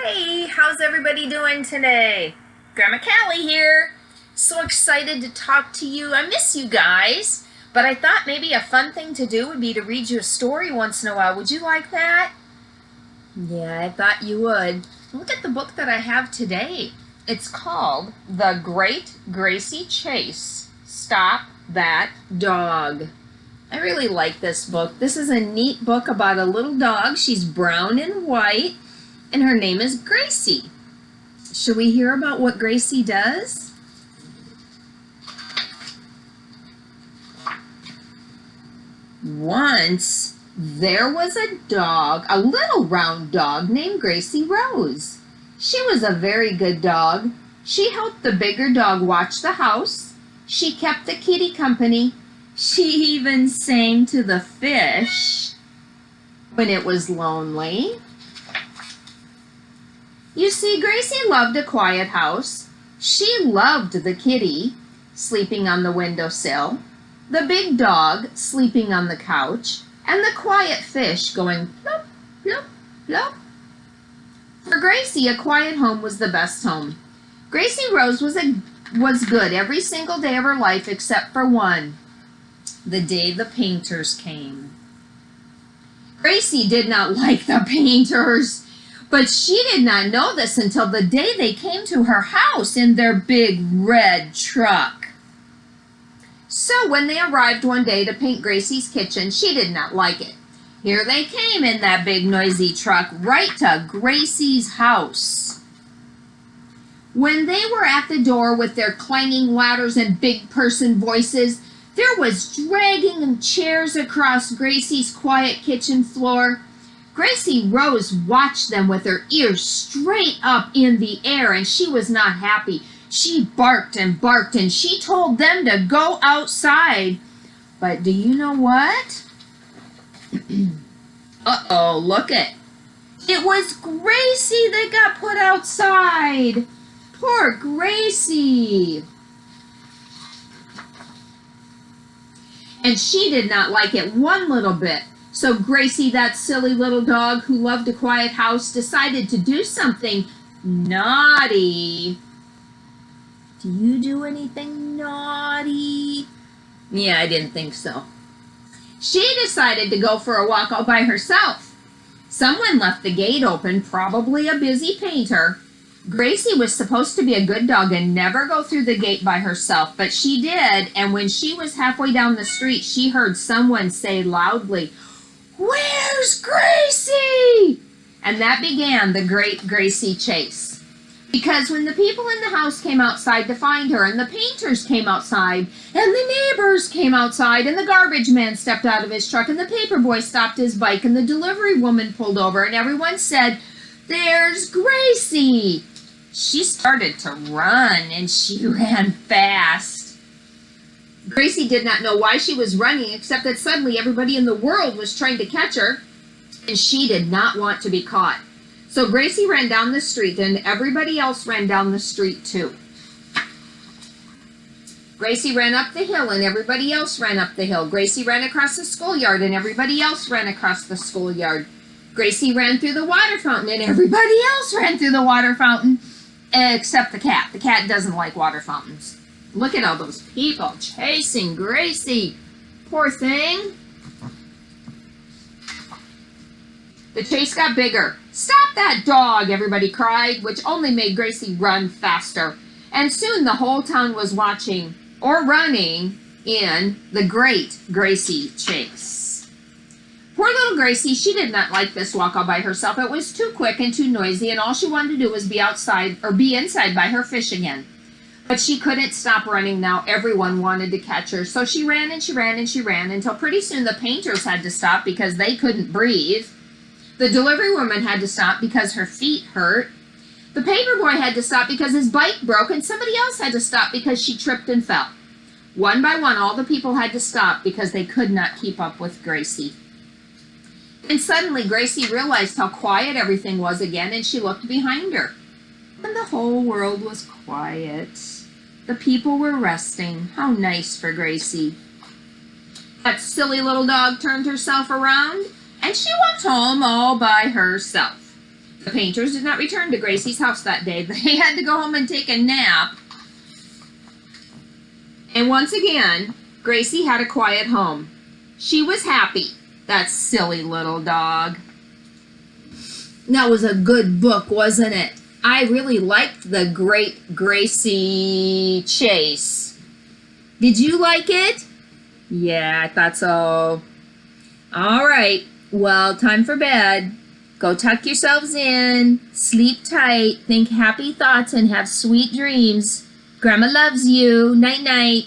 Hey, how's everybody doing today? Grandma Callie here. So excited to talk to you. I miss you guys, but I thought maybe a fun thing to do would be to read you a story once in a while. Would you like that? Yeah, I thought you would. Look at the book that I have today. It's called The Great Gracie Chase. Stop That Dog. I really like this book. This is a neat book about a little dog. She's brown and white, and her name is Gracie. Should we hear about what Gracie does? Once there was a dog, a little round dog named Gracie Rose. She was a very good dog. She helped the bigger dog watch the house. She kept the kitty company. She even sang to the fish when it was lonely. You see, Gracie loved a quiet house. She loved the kitty sleeping on the windowsill, the big dog sleeping on the couch, and the quiet fish going plop, plop, plop. For Gracie, a quiet home was the best home. Gracie Rose was good every single day of her life except for one, the day the painters came. Gracie did not like the painters, but she did not know this until the day they came to her house in their big red truck. So when they arrived one day to paint Gracie's kitchen, she did not like it. Here they came in that big noisy truck right to Gracie's house. When they were at the door with their clanging ladders and big person voices, there was dragging of chairs across Gracie's quiet kitchen floor. Gracie Rose watched them with her ears straight up in the air, and she was not happy. She barked and barked, and she told them to go outside. But do you know what? Uh-oh, look it. It was Gracie that got put outside. Poor Gracie. And she did not like it one little bit. So Gracie, that silly little dog who loved a quiet house, decided to do something naughty. Do you do anything naughty? Yeah, I didn't think so. She decided to go for a walk all by herself. Someone left the gate open, probably a busy painter. Gracie was supposed to be a good dog and never go through the gate by herself, but she did, and when she was halfway down the street, she heard someone say loudly, "Where's Gracie?" And that began the Great Gracie Chase. Because when the people in the house came outside to find her, and the painters came outside, and the neighbors came outside, and the garbage man stepped out of his truck, and the paper boy stopped his bike, and the delivery woman pulled over, and everyone said, "There's Gracie." She started to run, and she ran fast. Gracie did not know why she was running, except that suddenly everybody in the world was trying to catch her, and she did not want to be caught. So Gracie ran down the street, and everybody else ran down the street too. Gracie ran up the hill, and everybody else ran up the hill. Gracie ran across the schoolyard, and everybody else ran across the schoolyard. Gracie ran through the water fountain, and everybody else ran through the water fountain, except the cat. The cat doesn't like water fountains. Look at all those people chasing Gracie. Poor thing. The chase got bigger. "Stop that dog!" everybody cried, which only made Gracie run faster. And soon the whole town was watching, or running, in the Great Gracie Chase. Poor little Gracie, she did not like this walk all by herself. It was too quick and too noisy, and all she wanted to do was be outside, or be inside by her fish again. But she couldn't stop running now. Everyone wanted to catch her. So she ran and she ran and she ran until pretty soon the painters had to stop because they couldn't breathe. The delivery woman had to stop because her feet hurt. The paper boy had to stop because his bike broke, and somebody else had to stop because she tripped and fell. One by one, all the people had to stop because they could not keep up with Gracie. And suddenly Gracie realized how quiet everything was again, and she looked behind her. And the whole world was quiet. The people were resting. How nice for Gracie. That silly little dog turned herself around, and she walked home all by herself. The painters did not return to Gracie's house that day. They had to go home and take a nap. And once again, Gracie had a quiet home. She was happy. That silly little dog. That was a good book, wasn't it? I really liked The Great Gracie Chase. Did you like it? Yeah, I thought so. All right. Well, time for bed. Go tuck yourselves in, sleep tight, think happy thoughts, and have sweet dreams. Grandma loves you. Night-night.